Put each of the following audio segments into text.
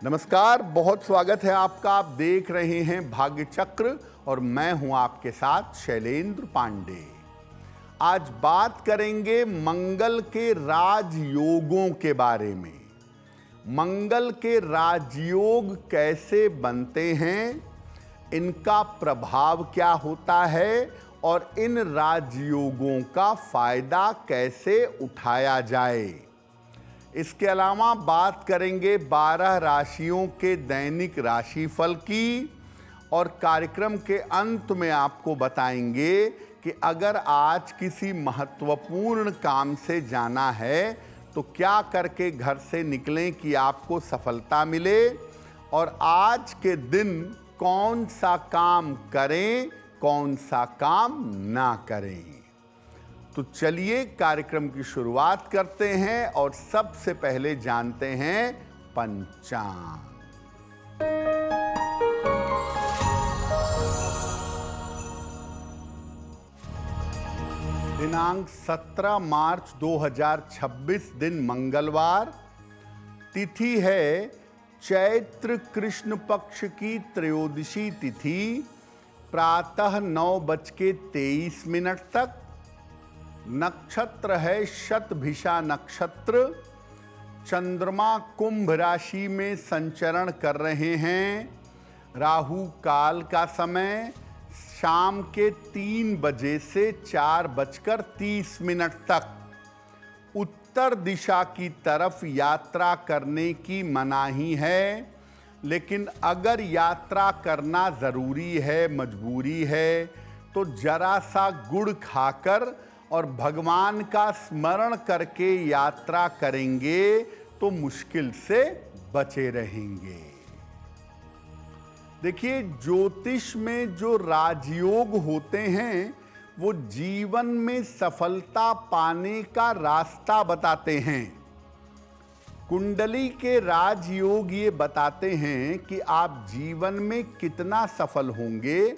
नमस्कार, बहुत स्वागत है आपका। आप देख रहे हैं भाग्य चक्र और मैं हूं आपके साथ शैलेंद्र पांडे। आज बात करेंगे मंगल के राजयोगों के बारे में। मंगल के राजयोग कैसे बनते हैं, इनका प्रभाव क्या होता है और इन राजयोगों का फायदा कैसे उठाया जाए। इसके अलावा बात करेंगे 12 राशियों के दैनिक राशिफल की और कार्यक्रम के अंत में आपको बताएंगे कि अगर आज किसी महत्वपूर्ण काम से जाना है तो क्या करके घर से निकलें कि आपको सफलता मिले, और आज के दिन कौन सा काम करें, कौन सा काम ना करें। तो चलिए कार्यक्रम की शुरुआत करते हैं और सबसे पहले जानते हैं पंचांग। दिनांक 17 मार्च 2026 दिन मंगलवार। तिथि है चैत्र कृष्ण पक्ष की त्रयोदशी तिथि, प्रातः 9:23 तक। नक्षत्र है शतभिषा नक्षत्र। चंद्रमा कुंभ राशि में संचरण कर रहे हैं। राहु काल का समय शाम के 3 बजे से 4:30 तक। उत्तर दिशा की तरफ यात्रा करने की मनाही है, लेकिन अगर यात्रा करना ज़रूरी है, मजबूरी है, तो जरा सा गुड़ खाकर और भगवान का स्मरण करके यात्रा करेंगे तो मुश्किल से बचे रहेंगे। देखिए, ज्योतिष में जो राजयोग होते हैं वो जीवन में सफलता पाने का रास्ता बताते हैं। कुंडली के राजयोग ये बताते हैं कि आप जीवन में कितना सफल होंगे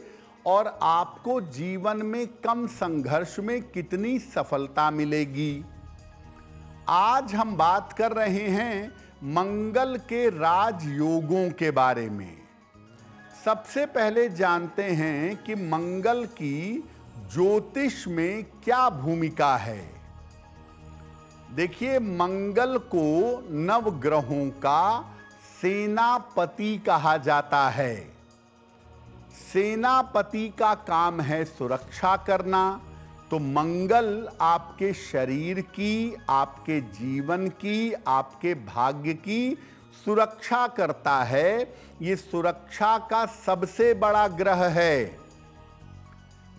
और आपको जीवन में कम संघर्ष में कितनी सफलता मिलेगी। आज हम बात कर रहे हैं मंगल के राजयोगों के बारे में। सबसे पहले जानते हैं कि मंगल की ज्योतिष में क्या भूमिका है। देखिए, मंगल को नवग्रहों का सेनापति कहा जाता है। सेनापति का काम है सुरक्षा करना, तो मंगल आपके शरीर की, आपके जीवन की, आपके भाग्य की सुरक्षा करता है। ये सुरक्षा का सबसे बड़ा ग्रह है।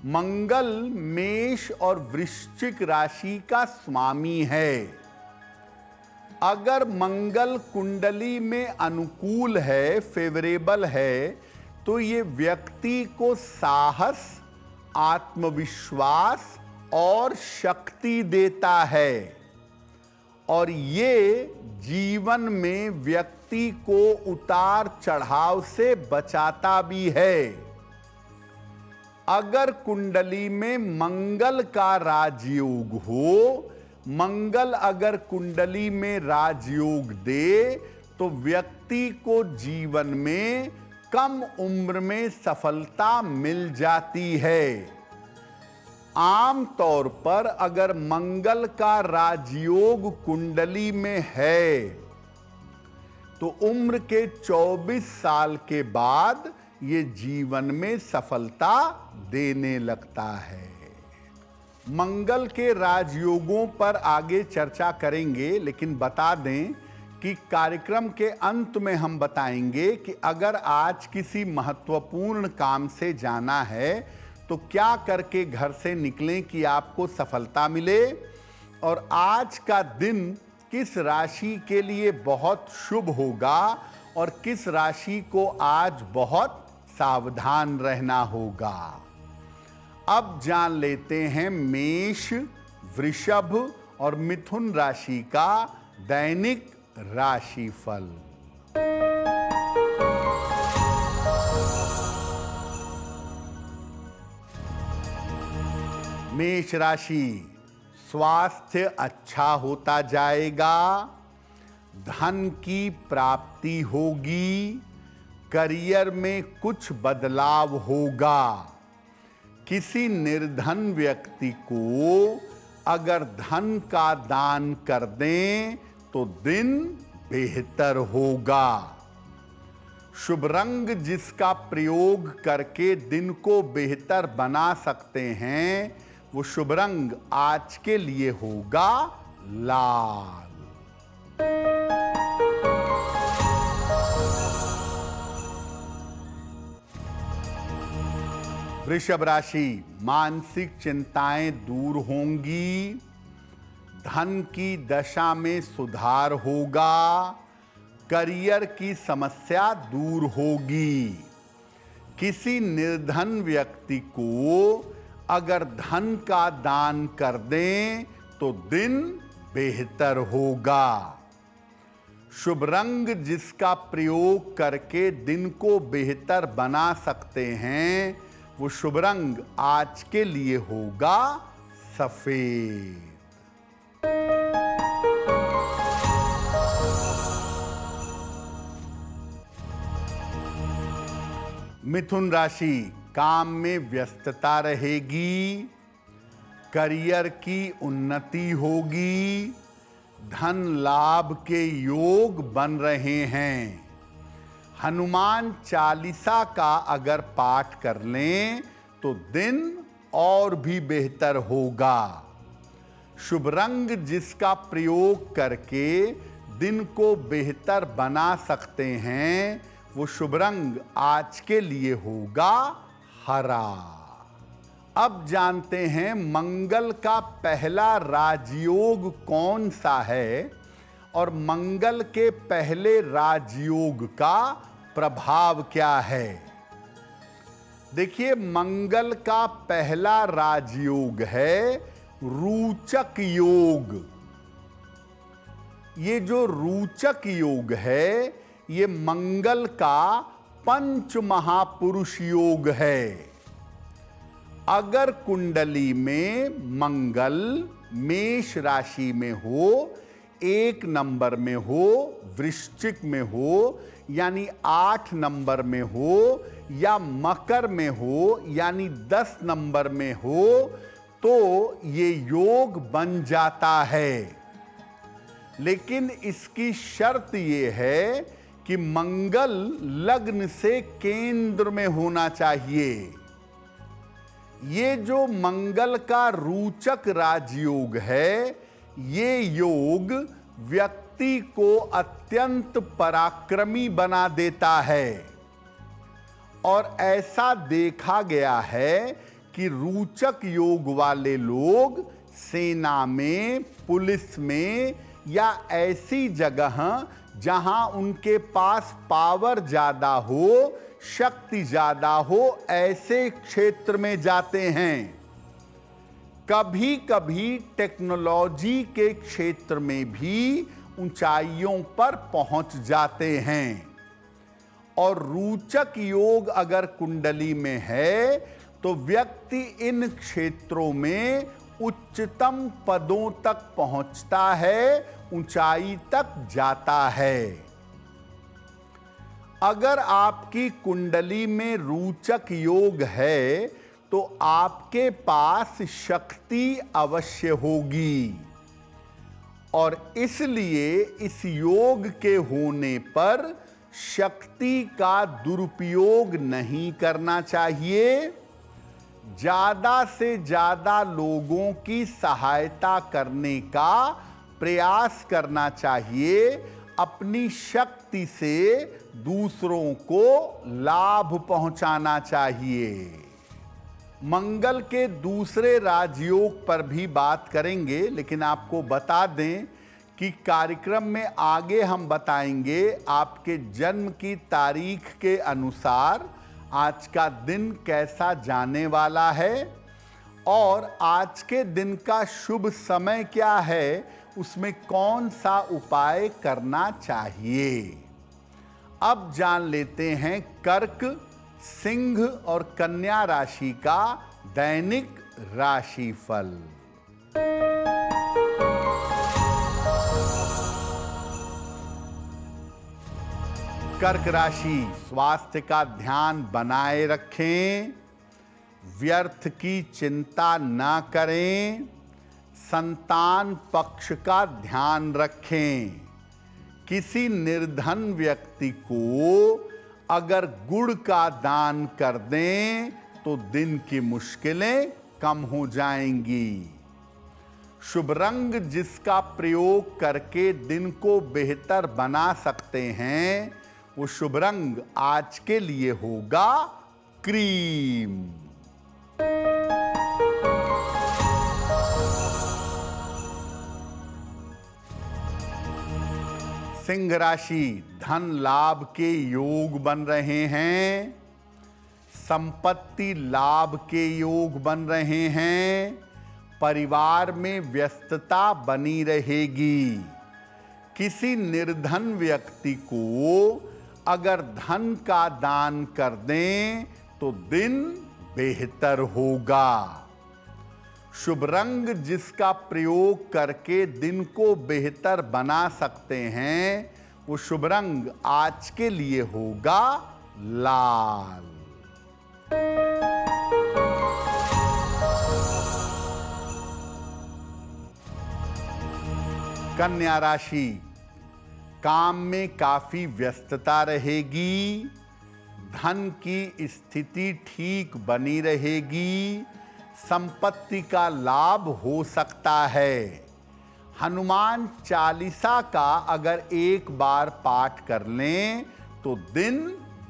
मंगल मेष और वृश्चिक राशि का स्वामी है। अगर मंगल कुंडली में अनुकूल है, फेवरेबल है, तो ये व्यक्ति को साहस, आत्मविश्वास और शक्ति देता है, और ये जीवन में व्यक्ति को उतार चढ़ाव से बचाता भी है। अगर कुंडली में मंगल का राजयोग हो, मंगल अगर कुंडली में राजयोग दे, तो व्यक्ति को जीवन में कम उम्र में सफलता मिल जाती है। आम तौर पर अगर मंगल का राजयोग कुंडली में है तो उम्र के 24 साल के बाद ये जीवन में सफलता देने लगता है। मंगल के राजयोगों पर आगे चर्चा करेंगे, लेकिन बता दें कि कार्यक्रम के अंत में हम बताएंगे कि अगर आज किसी महत्वपूर्ण काम से जाना है तो क्या करके घर से निकलें कि आपको सफलता मिले, और आज का दिन किस राशि के लिए बहुत शुभ होगा और किस राशि को आज बहुत सावधान रहना होगा। अब जान लेते हैं मेष, वृषभ और मिथुन राशि का दैनिक राशिफल। मेष राशि, स्वास्थ्य अच्छा होता जाएगा। धन की प्राप्ति होगी, करियर में कुछ बदलाव होगा। किसी निर्धन व्यक्ति को अगर धन का दान कर दें तो दिन बेहतर होगा। शुभ रंग जिसका प्रयोग करके दिन को बेहतर बना सकते हैं, वो शुभ रंग आज के लिए होगा लाल। वृषभ राशि, मानसिक चिंताएं दूर होंगी, धन की दशा में सुधार होगा, करियर की समस्या दूर होगी। किसी निर्धन व्यक्ति को अगर धन का दान कर दें तो दिन बेहतर होगा। शुभ रंग जिसका प्रयोग करके दिन को बेहतर बना सकते हैं, वो शुभ रंग आज के लिए होगा सफेद। मिथुन राशि, काम में व्यस्तता रहेगी, करियर की उन्नति होगी, धन लाभ के योग बन रहे हैं। हनुमान चालीसा का अगर पाठ कर लें तो दिन और भी बेहतर होगा। शुभ रंग जिसका प्रयोग करके दिन को बेहतर बना सकते हैं, वो शुभ रंग आज के लिए होगा हरा। अब जानते हैं मंगल का पहला राजयोग कौन सा है और मंगल के पहले राजयोग का प्रभाव क्या है। देखिए, मंगल का पहला राजयोग है रोचक योग। ये जो रोचक योग है, ये मंगल का पंच महापुरुष योग है। अगर कुंडली में मंगल मेष राशि में हो, 1 नंबर में हो, वृश्चिक में हो यानी 8 नंबर में हो, या मकर में हो यानी 10 नंबर में हो, तो ये योग बन जाता है। लेकिन इसकी शर्त ये है कि मंगल लग्न से केंद्र में होना चाहिए। ये जो मंगल का रोचक राजयोग है, ये योग व्यक्ति को अत्यंत पराक्रमी बना देता है। और ऐसा देखा गया है कि रोचक योग वाले लोग सेना में, पुलिस में या ऐसी जगह जहां उनके पास पावर ज्यादा हो, शक्ति ज्यादा हो, ऐसे क्षेत्र में जाते हैं। कभी कभी टेक्नोलॉजी के क्षेत्र में भी ऊंचाइयों पर पहुंच जाते हैं। और रोचक योग अगर कुंडली में है तो व्यक्ति इन क्षेत्रों में उच्चतम पदों तक पहुंचता है, ऊंचाई तक जाता है। अगर आपकी कुंडली में रोचक योग है तो आपके पास शक्ति अवश्य होगी। और इसलिए इस योग के होने पर शक्ति का दुरुपयोग नहीं करना चाहिए। ज्यादा से ज्यादा लोगों की सहायता करने का प्रयास करना चाहिए। अपनी शक्ति से दूसरों को लाभ पहुंचाना चाहिए। मंगल के दूसरे राजयोग पर भी बात करेंगे, लेकिन आपको बता दें कि कार्यक्रम में आगे हम बताएंगे आपके जन्म की तारीख के अनुसार आज का दिन कैसा जाने वाला है और आज के दिन का शुभ समय क्या है, उसमें कौन सा उपाय करना चाहिए। अब जान लेते हैं कर्क, सिंह और कन्या राशि का दैनिक कर्क राशि, स्वास्थ्य का ध्यान बनाए रखें, व्यर्थ की चिंता ना करें, संतान पक्ष का ध्यान रखें। किसी निर्धन व्यक्ति को अगर गुड़ का दान कर दें तो दिन की मुश्किलें कम हो जाएंगी। शुभ रंग जिसका प्रयोग करके दिन को बेहतर बना सकते हैं, वो शुभ रंग आज के लिए होगा क्रीम। सिंह राशि, धन लाभ के योग बन रहे हैं, संपत्ति लाभ के योग बन रहे हैं, परिवार में व्यस्तता बनी रहेगी। किसी निर्धन व्यक्ति को अगर धन का दान कर दें तो दिन बेहतर होगा। शुभ रंग जिसका प्रयोग करके दिन को बेहतर बना सकते हैं, वो शुभ रंग आज के लिए होगा लाल। कन्या राशि, काम में काफी व्यस्तता रहेगी, धन की स्थिति ठीक बनी रहेगी, संपत्ति का लाभ हो सकता है। हनुमान चालीसा का अगर एक बार पाठ कर लें तो दिन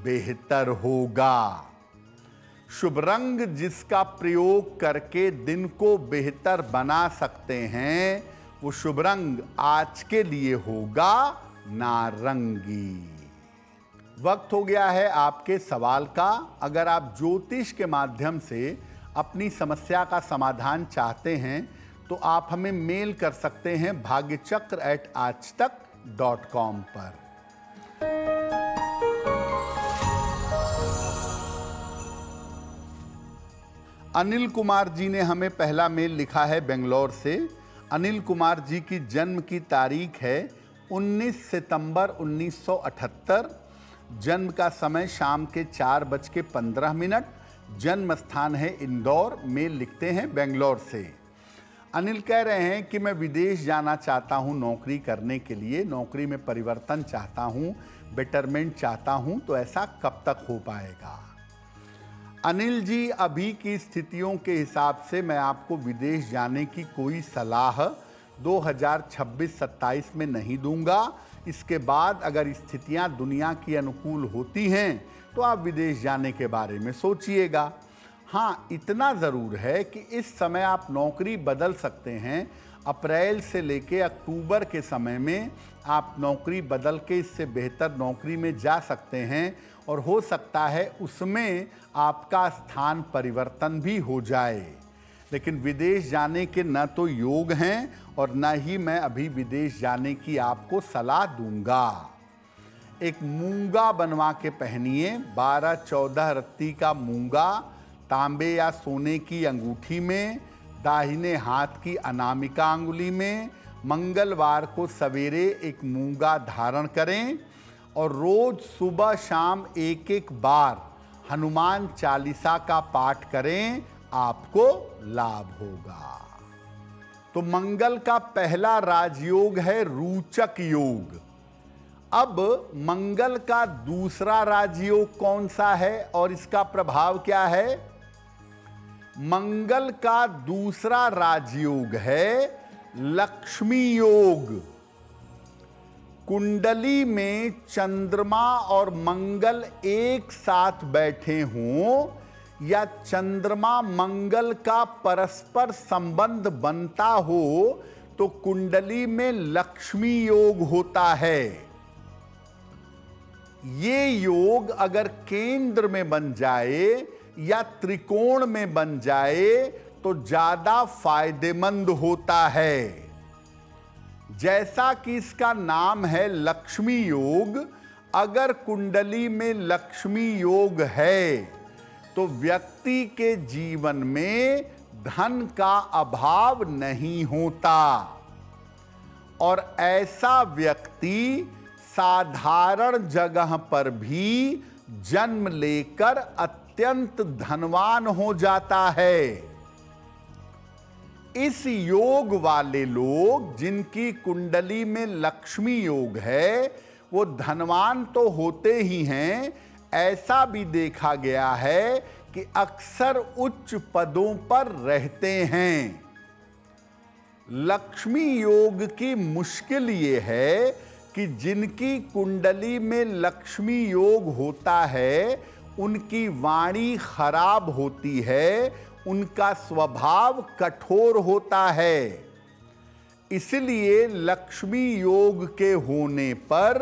बेहतर होगा। शुभ रंग जिसका प्रयोग करके दिन को बेहतर बना सकते हैं, वो शुभ रंग आज के लिए होगा नारंगी। वक्त हो गया है आपके सवाल का। अगर आप ज्योतिष के माध्यम से अपनी समस्या का समाधान चाहते हैं तो आप हमें मेल कर सकते हैं bhagyachakra@aajtak.com पर। अनिल कुमार जी ने हमें पहला मेल लिखा है बेंगलोर से। अनिल कुमार जी की जन्म की तारीख है 19 सितंबर 1978। जन्म का समय शाम के 4:15। जन्म स्थान है इंदौर। मेल लिखते हैं बेंगलोर से। अनिल कह रहे हैं कि मैं विदेश जाना चाहता हूं नौकरी करने के लिए, नौकरी में परिवर्तन चाहता हूं, बेटरमेंट चाहता हूं, तो ऐसा कब तक हो पाएगा? अनिल जी, अभी की स्थितियों के हिसाब से मैं आपको विदेश जाने की कोई सलाह 2026-27 में नहीं दूंगा। इसके बाद अगर स्थितियां दुनिया की अनुकूल होती हैं तो आप विदेश जाने के बारे में सोचिएगा। हाँ, इतना ज़रूर है कि इस समय आप नौकरी बदल सकते हैं। अप्रैल से लेके अक्टूबर के समय में आप नौकरी बदल के इससे बेहतर नौकरी में जा सकते हैं और हो सकता है उसमें आपका स्थान परिवर्तन भी हो जाए। लेकिन विदेश जाने के न तो योग हैं और न ही मैं अभी विदेश जाने की आपको सलाह दूंगा। एक मूंगा बनवा के पहनिए, 12-14 रत्ती का मूंगा तांबे या सोने की अंगूठी में, दाहिने हाथ की अनामिका अंगुली में। मंगलवार को सवेरे एक मूंगा धारण करें और रोज सुबह शाम एक बार हनुमान चालीसा का पाठ करें, आपको लाभ होगा। तो मंगल का पहला राजयोग है रोचक योग। अब मंगल का दूसरा राजयोग कौन सा है और इसका प्रभाव क्या है? मंगल का दूसरा राजयोग है लक्ष्मी योग। कुंडली में चंद्रमा और मंगल एक साथ बैठे हों या चंद्रमा मंगल का परस्पर संबंध बनता हो तो कुंडली में लक्ष्मी योग होता है। ये योग अगर केंद्र में बन जाए या त्रिकोण में बन जाए तो ज्यादा फायदेमंद होता है। जैसा कि इसका नाम है लक्ष्मी योग, अगर कुंडली में लक्ष्मी योग है तो व्यक्ति के जीवन में धन का अभाव नहीं होता और ऐसा व्यक्ति साधारण जगह पर भी जन्म लेकर अत्यंत धनवान हो जाता है। इस योग वाले लोग जिनकी कुंडली में लक्ष्मी योग है, वो धनवान तो होते ही हैं, ऐसा भी देखा गया है कि अक्सर उच्च पदों पर रहते हैं। लक्ष्मी योग की मुश्किल ये है कि जिनकी कुंडली में लक्ष्मी योग होता है, उनकी वाणी खराब होती है, उनका स्वभाव कठोर होता है। इसलिए लक्ष्मी योग के होने पर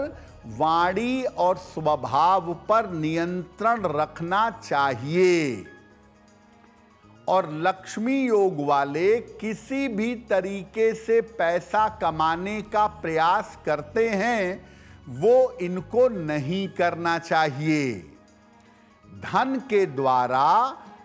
वाणी और स्वभाव पर नियंत्रण रखना चाहिए। और लक्ष्मी योग वाले किसी भी तरीके से पैसा कमाने का प्रयास करते हैं, वो इनको नहीं करना चाहिए। धन के द्वारा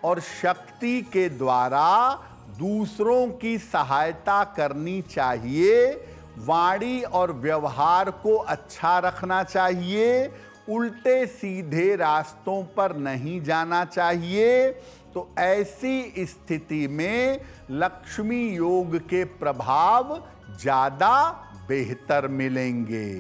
और शक्ति के द्वारा दूसरों की सहायता करनी चाहिए। वाणी और व्यवहार को अच्छा रखना चाहिए। उल्टे सीधे रास्तों पर नहीं जाना चाहिए। तो ऐसी स्थिति में लक्ष्मी योग के प्रभाव ज्यादा बेहतर मिलेंगे।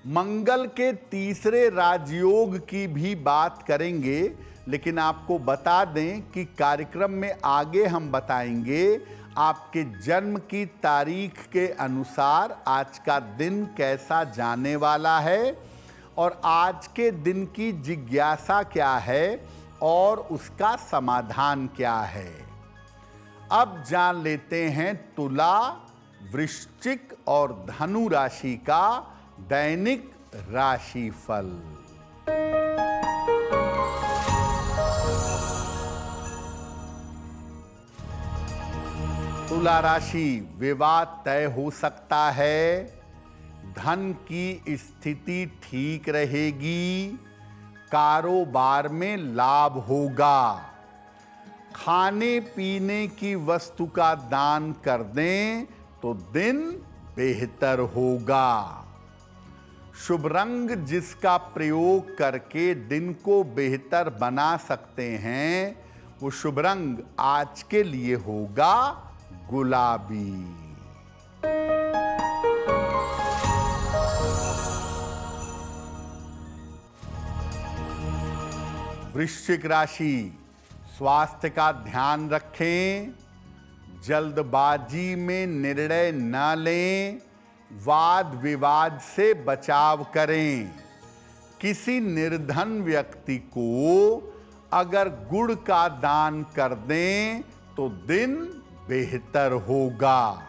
मंगल के तीसरे राजयोग की भी बात करेंगे, लेकिन आपको बता दें कि कार्यक्रम में आगे हम बताएंगे आपके जन्म की तारीख के अनुसार आज का दिन कैसा जाने वाला है और आज के दिन की जिज्ञासा क्या है और उसका समाधान क्या है। अब जान लेते हैं तुला, वृश्चिक और धनु राशि का दैनिक राशिफल। तुला राशि, विवाद तय हो सकता है, धन की स्थिति ठीक रहेगी, कारोबार में लाभ होगा, खाने पीने की वस्तु का दान कर दें तो दिन बेहतर होगा। शुभ रंग जिसका प्रयोग करके दिन को बेहतर बना सकते हैं, वो शुभ रंग आज के लिए होगा गुलाबी। वृश्चिक राशि, स्वास्थ्य का ध्यान रखें, जल्दबाजी में निर्णय न लें, वाद विवाद से बचाव करें। किसी निर्धन व्यक्ति को अगर गुड़ का दान कर दें तो दिन बेहतर होगा।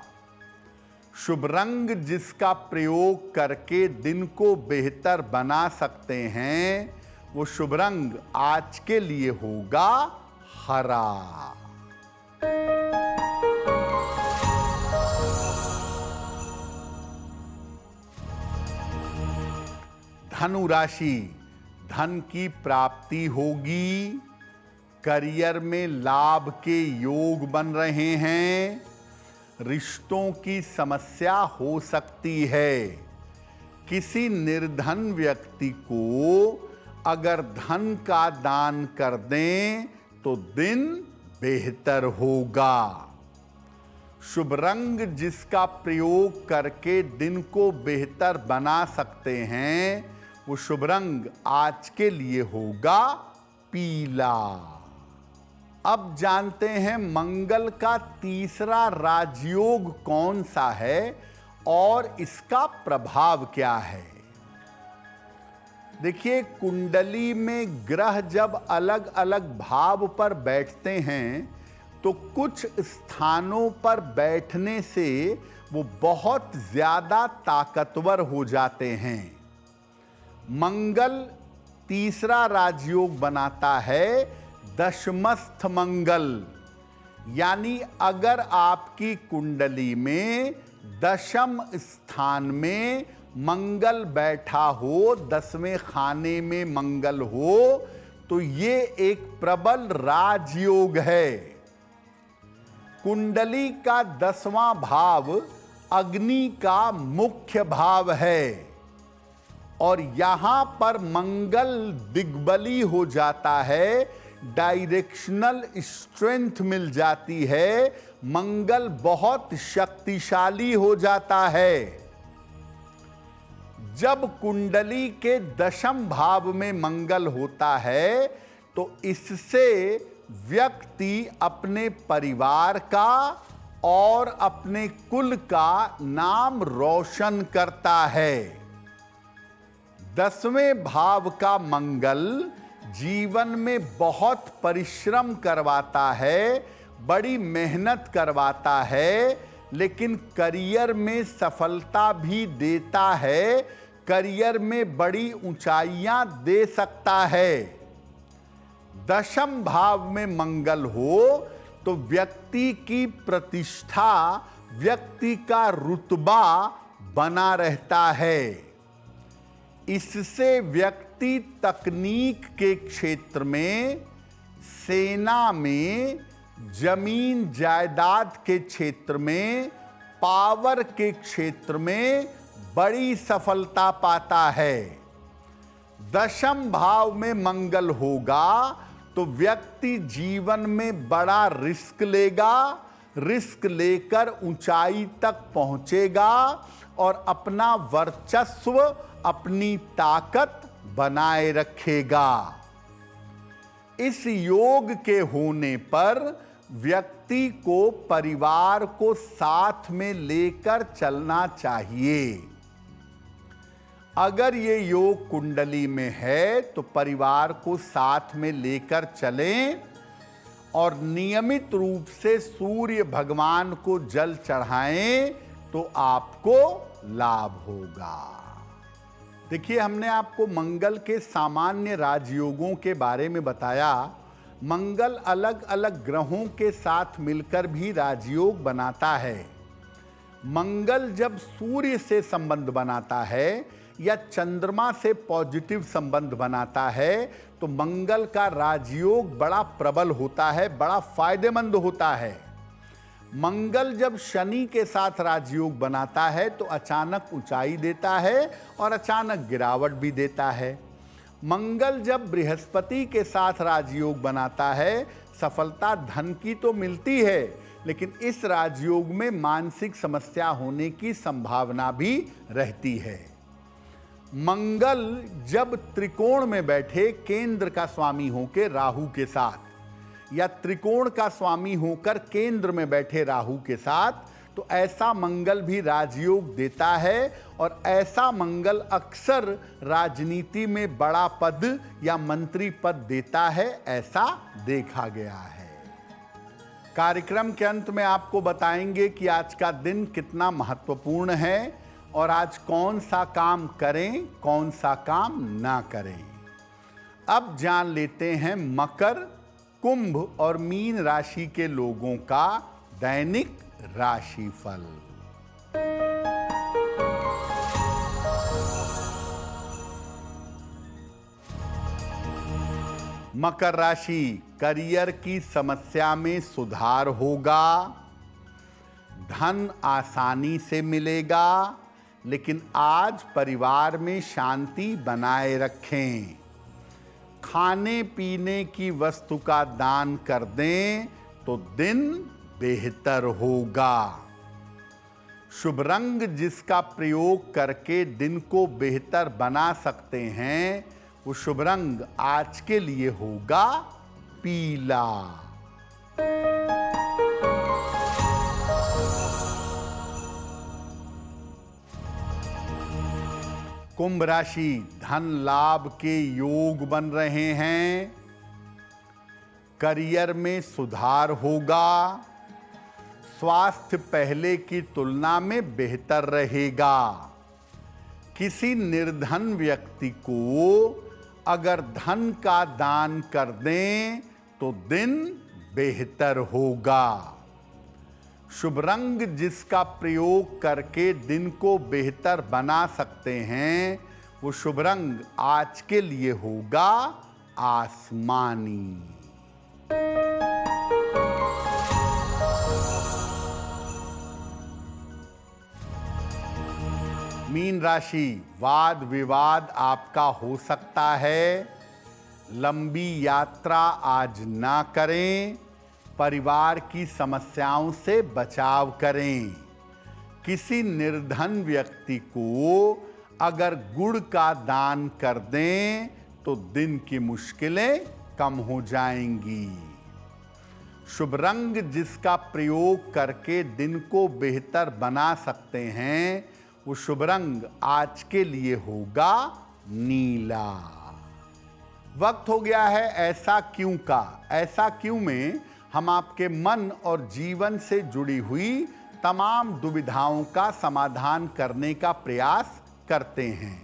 शुभ रंग जिसका प्रयोग करके दिन को बेहतर बना सकते हैं, वो शुभ रंग आज के लिए होगा हरा। धनु राशि, धन की प्राप्ति होगी, करियर में लाभ के योग बन रहे हैं, रिश्तों की समस्या हो सकती है। किसी निर्धन व्यक्ति को अगर धन का दान कर दें तो दिन बेहतर होगा। शुभ रंग जिसका प्रयोग करके दिन को बेहतर बना सकते हैं, वो शुभ रंग आज के लिए होगा पीला। अब जानते हैं मंगल का तीसरा राजयोग कौन सा है और इसका प्रभाव क्या है। देखिए, कुंडली में ग्रह जब अलग अलग भाव पर बैठते हैं तो कुछ स्थानों पर बैठने से वो बहुत ज्यादा ताकतवर हो जाते हैं। मंगल तीसरा राजयोग बनाता है दशमस्थ मंगल, यानी अगर आपकी कुंडली में दशम स्थान में मंगल बैठा हो, 10वें खाने में मंगल हो, तो ये एक प्रबल राजयोग है। कुंडली का 10वां भाव अग्नि का मुख्य भाव है और यहां पर मंगल दिग्बली हो जाता है, डायरेक्शनल स्ट्रेंथ मिल जाती है, मंगल बहुत शक्तिशाली हो जाता है। जब कुंडली के दशम भाव में मंगल होता है तो इससे व्यक्ति अपने परिवार का और अपने कुल का नाम रोशन करता है। 10वें भाव का मंगल जीवन में बहुत परिश्रम करवाता है, बड़ी मेहनत करवाता है, लेकिन करियर में सफलता भी देता है, करियर में बड़ी ऊंचाइयां दे सकता है। दशम भाव में मंगल हो तो व्यक्ति की प्रतिष्ठा, व्यक्ति का रुतबा बना रहता है। इससे व्यक्ति तकनीक के क्षेत्र में, सेना में, जमीन जायदाद के क्षेत्र में, पावर के क्षेत्र में बड़ी सफलता पाता है। दशम भाव में मंगल होगा तो व्यक्ति जीवन में बड़ा रिस्क लेगा, रिस्क लेकर ऊंचाई तक पहुंचेगा और अपना वर्चस्व, अपनी ताकत बनाए रखेगा। इस योग के होने पर व्यक्ति को परिवार को साथ में लेकर चलना चाहिए। अगर ये योग कुंडली में है तो परिवार को साथ में लेकर चलें और नियमित रूप से सूर्य भगवान को जल चढ़ाएं तो आपको लाभ होगा। देखिए, हमने आपको मंगल के सामान्य राजयोगों के बारे में बताया। मंगल अलग अलग ग्रहों के साथ मिलकर भी राजयोग बनाता है। मंगल जब सूर्य से संबंध बनाता है या चंद्रमा से पॉजिटिव संबंध बनाता है तो मंगल का राजयोग बड़ा प्रबल होता है, बड़ा फायदेमंद होता है। मंगल जब शनि के साथ राजयोग बनाता है तो अचानक ऊंचाई देता है और अचानक गिरावट भी देता है। मंगल जब बृहस्पति के साथ राजयोग बनाता है, सफलता धन की तो मिलती है, लेकिन इस राजयोग में मानसिक समस्या होने की संभावना भी रहती है। मंगल जब त्रिकोण में बैठे, केंद्र का स्वामी होकर राहु के साथ, या त्रिकोण का स्वामी होकर केंद्र में बैठे राहु के साथ, तो ऐसा मंगल भी राजयोग देता है और ऐसा मंगल अक्सर राजनीति में बड़ा पद या मंत्री पद देता है, ऐसा देखा गया है। कार्यक्रम के अंत में आपको बताएंगे कि आज का दिन कितना महत्वपूर्ण है और आज कौन सा काम करें, कौन सा काम ना करें। अब जान लेते हैं मकर, कुंभ और मीन राशि के लोगों का दैनिक राशिफल। मकर राशि, करियर की समस्या में सुधार होगा, धन आसानी से मिलेगा, लेकिन आज परिवार में शांति बनाए रखें। खाने पीने की वस्तु का दान कर दें तो दिन बेहतर होगा। शुभ रंग जिसका प्रयोग करके दिन को बेहतर बना सकते हैं, वो शुभ रंग आज के लिए होगा पीला। कुंभ राशि, धन लाभ के योग बन रहे हैं, करियर में सुधार होगा, स्वास्थ्य पहले की तुलना में बेहतर रहेगा। किसी निर्धन व्यक्ति को अगर धन का दान कर दें तो दिन बेहतर होगा। शुभ रंग जिसका प्रयोग करके दिन को बेहतर बना सकते हैं, वो शुभ रंग आज के लिए होगा आसमानी। मीन राशि, वाद विवाद आपका हो सकता है। लंबी यात्रा आज ना करें। परिवार की समस्याओं से बचाव करें। किसी निर्धन व्यक्ति को अगर गुड़ का दान कर दें तो दिन की मुश्किलें कम हो जाएंगी। शुभ रंग जिसका प्रयोग करके दिन को बेहतर बना सकते हैं, वो शुभ रंग आज के लिए होगा नीला। वक्त हो गया है ऐसा क्यों का। ऐसा क्यों में हम आपके मन और जीवन से जुड़ी हुई तमाम दुविधाओं का समाधान करने का प्रयास करते हैं।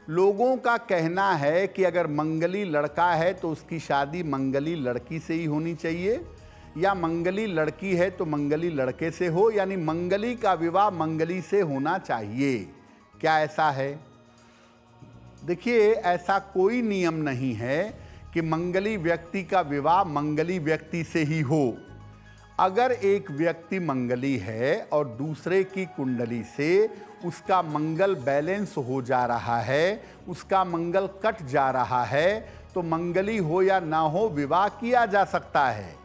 लोगों का कहना है कि अगर मंगली लड़का है तो उसकी शादी मंगली लड़की से ही होनी चाहिए, या मंगली लड़की है तो मंगली लड़के से हो, यानी मंगली का विवाह मंगली से होना चाहिए। क्या ऐसा है? देखिए, ऐसा कोई नियम नहीं है कि मंगली व्यक्ति का विवाह मंगली व्यक्ति से ही हो। अगर एक व्यक्ति मंगली है और दूसरे की कुंडली से उसका मंगल बैलेंस हो जा रहा है, उसका मंगल कट जा रहा है, तो मंगली हो या ना हो विवाह किया जा सकता है।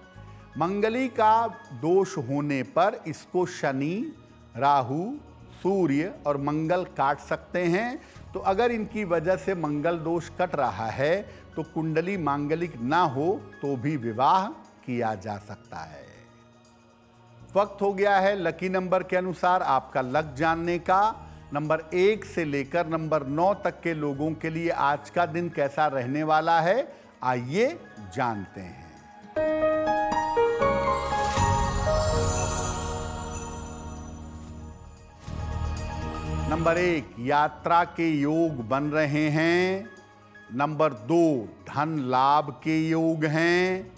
मंगली का दोष होने पर इसको शनि, राहु, सूर्य और मंगल काट सकते हैं। तो अगर इनकी वजह से मंगल दोष कट रहा है तो कुंडली मांगलिक ना हो तो भी विवाह किया जा सकता है। वक्त हो गया है लकी नंबर के अनुसार आपका लक जानने का। नंबर 1 से लेकर नंबर 9 तक के लोगों के लिए आज का दिन कैसा रहने वाला है, आइए जानते हैं। नंबर 1, यात्रा के योग बन रहे हैं। नंबर 2, धन लाभ के योग हैं।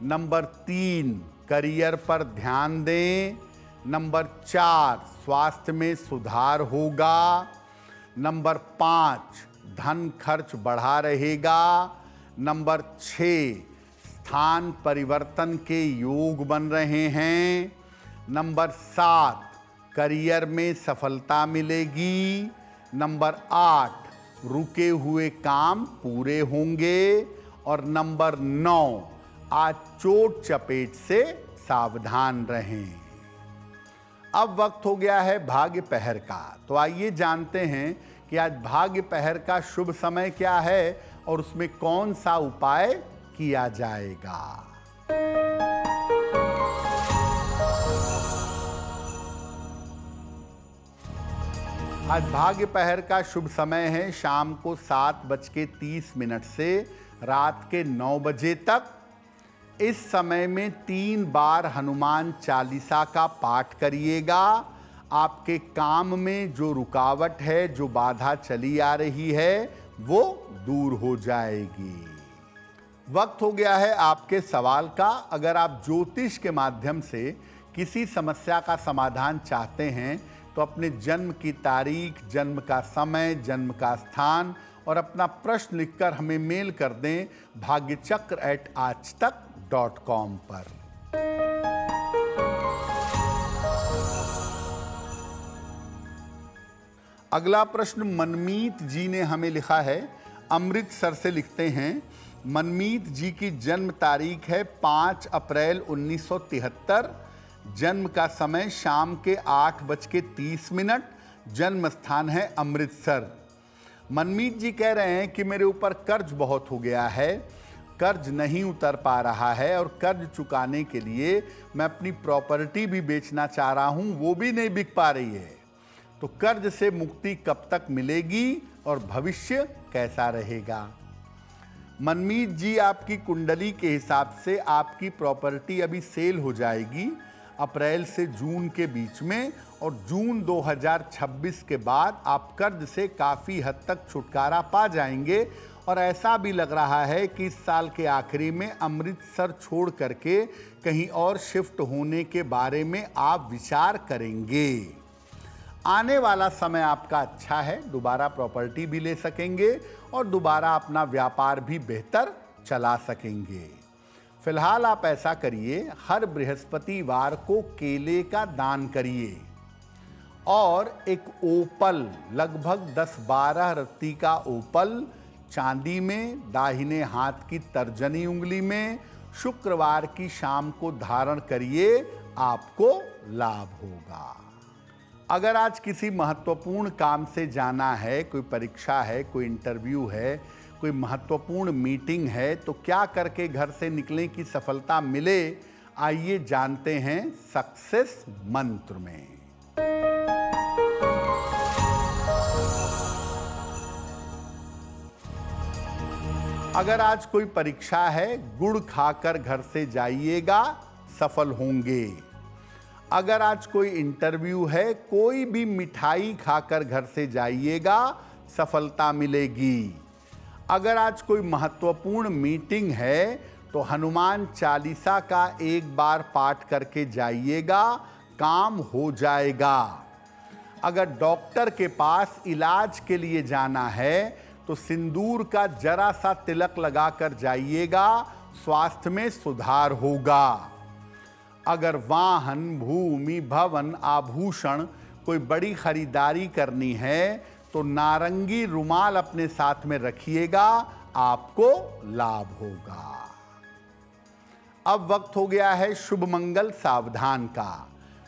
नंबर 3, करियर पर ध्यान दें। नंबर 4, स्वास्थ्य में सुधार होगा। नंबर 5, धन खर्च बढ़ा रहेगा। नंबर 6, स्थान परिवर्तन के योग बन रहे हैं। नंबर 7, करियर में सफलता मिलेगी। नंबर 8, रुके हुए काम पूरे होंगे। और नंबर 9, आज चोट चपेट से सावधान रहें। अब वक्त हो गया है भाग्य पहर का। तो आइए जानते हैं कि आज भाग्य पहर का शुभ समय क्या है और उसमें कौन सा उपाय किया जाएगा। आज भाग्य पहर का शुभ समय है शाम को 7:30 से रात के 9 बजे तक। इस समय में 3 बार हनुमान चालीसा का पाठ करिएगा। आपके काम में जो रुकावट है, जो बाधा चली आ रही है, वो दूर हो जाएगी। वक्त हो गया है आपके सवाल का। अगर आप ज्योतिष के माध्यम से किसी समस्या का समाधान चाहते हैं तो अपने जन्म की तारीख, जन्म का समय, जन्म का स्थान और अपना प्रश्न लिखकर हमें मेल कर दें bhagyachakra@aajtak.com पर। अगला प्रश्न मनमीत जी ने हमें लिखा है, अमृतसर से लिखते हैं। मनमीत जी की जन्म तारीख है 5 अप्रैल 1973। जन्म का समय शाम के 8:30। जन्म स्थान है अमृतसर। मनमीत जी कह रहे हैं कि मेरे ऊपर कर्ज बहुत हो गया है, कर्ज नहीं उतर पा रहा है और कर्ज चुकाने के लिए मैं अपनी प्रॉपर्टी भी बेचना चाह रहा हूं, वो भी नहीं बिक पा रही है। तो कर्ज से मुक्ति कब तक मिलेगी और भविष्य कैसा रहेगा। मनमीत जी, आपकी कुंडली के हिसाब से आपकी प्रॉपर्टी अभी सेल हो जाएगी अप्रैल से जून के बीच में, और जून 2026 के बाद आप कर्ज से काफ़ी हद तक छुटकारा पा जाएंगे। और ऐसा भी लग रहा है कि इस साल के आखिरी में अमृतसर छोड़ करके कहीं और शिफ्ट होने के बारे में आप विचार करेंगे। आने वाला समय आपका अच्छा है, दोबारा प्रॉपर्टी भी ले सकेंगे और दोबारा अपना व्यापार भी बेहतर चला सकेंगे। फिलहाल आप ऐसा करिए, हर बृहस्पतिवार को केले का दान करिए और एक ओपल, लगभग 10-12 रत्ती का ओपल चांदी में दाहिने हाथ की तर्जनी उंगली में शुक्रवार की शाम को धारण करिए, आपको लाभ होगा। अगर आज किसी महत्वपूर्ण काम से जाना है, कोई परीक्षा है, कोई इंटरव्यू है, कोई महत्वपूर्ण मीटिंग है, तो क्या करके घर से निकलें कि सफलता मिले, आइए जानते हैं सक्सेस मंत्र में। अगर आज कोई परीक्षा है, गुड़ खाकर घर से जाइएगा, सफल होंगे। अगर आज कोई इंटरव्यू है, कोई भी मिठाई खाकर घर से जाइएगा, सफलता मिलेगी। अगर आज कोई महत्वपूर्ण मीटिंग है तो हनुमान चालीसा का एक बार पाठ करके जाइएगा, काम हो जाएगा। अगर डॉक्टर के पास इलाज के लिए जाना है तो सिंदूर का जरा सा तिलक लगाकर जाइएगा, स्वास्थ्य में सुधार होगा। अगर वाहन, भूमि, भवन, आभूषण कोई बड़ी खरीदारी करनी है तो नारंगी रुमाल अपने साथ में रखिएगा, आपको लाभ होगा। अब वक्त हो गया है शुभ मंगल सावधान का।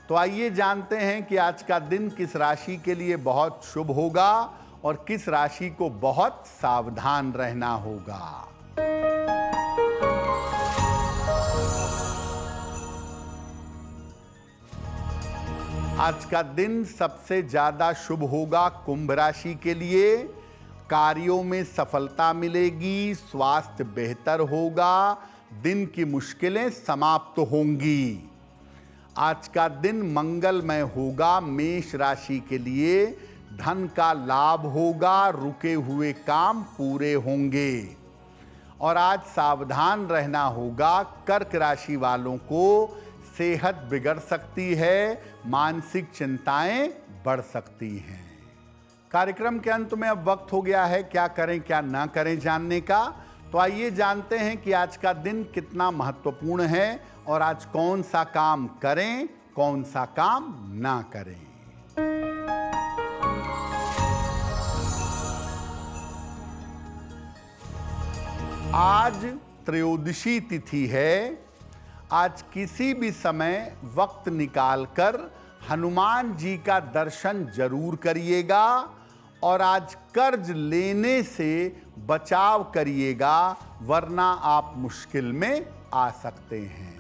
तो आइए जानते हैं कि आज का दिन किस राशि के लिए बहुत शुभ होगा और किस राशि को बहुत सावधान रहना होगा। आज का दिन सबसे ज्यादा शुभ होगा कुंभ राशि के लिए। कार्यों में सफलता मिलेगी, स्वास्थ्य बेहतर होगा, दिन की मुश्किलें समाप्त होंगी। आज का दिन मंगलमय होगा मेष राशि के लिए। धन का लाभ होगा, रुके हुए काम पूरे होंगे। और आज सावधान रहना होगा कर्क राशि वालों को। सेहत बिगड़ सकती है, मानसिक चिंताएं बढ़ सकती हैं। कार्यक्रम के अंत में अब वक्त हो गया है क्या करें क्या ना करें जानने का। तो आइए जानते हैं कि आज का दिन कितना महत्वपूर्ण है और आज कौन सा काम करें, कौन सा काम ना करें। आज त्रयोदशी तिथि है। आज किसी भी समय वक्त निकालकर हनुमान जी का दर्शन जरूर करिएगा और आज कर्ज लेने से बचाव करिएगा, वरना आप मुश्किल में आ सकते हैं।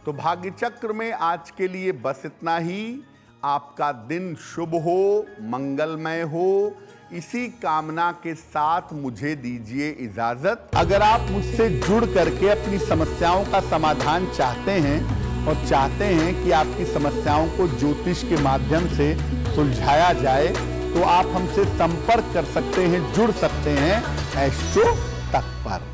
तो भाग्य चक्र में आज के लिए बस इतना ही। आपका दिन शुभ हो, मंगलमय हो, इसी कामना के साथ मुझे दीजिए इजाजत। अगर आप मुझसे जुड़ करके अपनी समस्याओं का समाधान चाहते हैं और चाहते हैं कि आपकी समस्याओं को ज्योतिष के माध्यम से सुलझाया जाए, तो आप हमसे संपर्क कर सकते हैं, जुड़ सकते हैं एस्ट्रो तक पर।